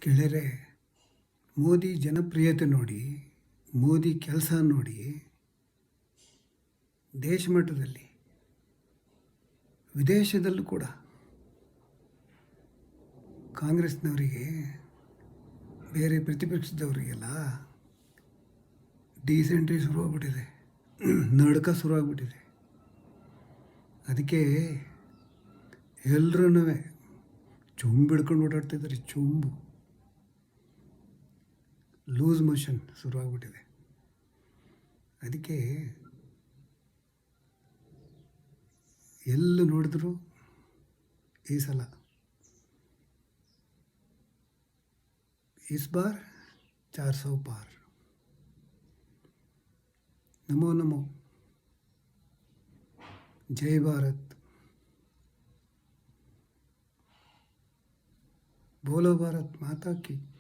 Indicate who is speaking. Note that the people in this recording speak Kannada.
Speaker 1: ಗೆಳೆಯರೆ, ಮೋದಿ ಜನಪ್ರಿಯತೆ ನೋಡಿ, ಮೋದಿ ಕೆಲಸ ನೋಡಿ, ದೇಶ ಮಟ್ಟದಲ್ಲಿ ವಿದೇಶದಲ್ಲೂ ಕೂಡ ಕಾಂಗ್ರೆಸ್ನವರಿಗೆ, ಬೇರೆ ಪ್ರತಿಪಕ್ಷದವರಿಗೆಲ್ಲ ಡೀಸೆಂಟ್ರಿ ಶುರುವಾಗ್ಬಿಟ್ಟಿದೆ, ನಡ್ಕ ಶುರುವಾಗ್ಬಿಟ್ಟಿದೆ. ಅದಕ್ಕೆ ಎಲ್ಲರೂ ಚುಂಬು ಹಿಡ್ಕೊಂಡು ಓಡಾಡ್ತಿದ್ದಾರೆ. ಚುಂಬು ಲೂಸ್ ಮೋಷನ್ ಶುರುವಾಗ್ಬಿಟ್ಟಿದೆ. ಅದಕ್ಕೆ ಎಲ್ಲೂ ನೋಡಿದ್ರು ಈ ಸಲ इस बार 400 पार. नमो नमो. जय भारत. बोलो भारत माता की.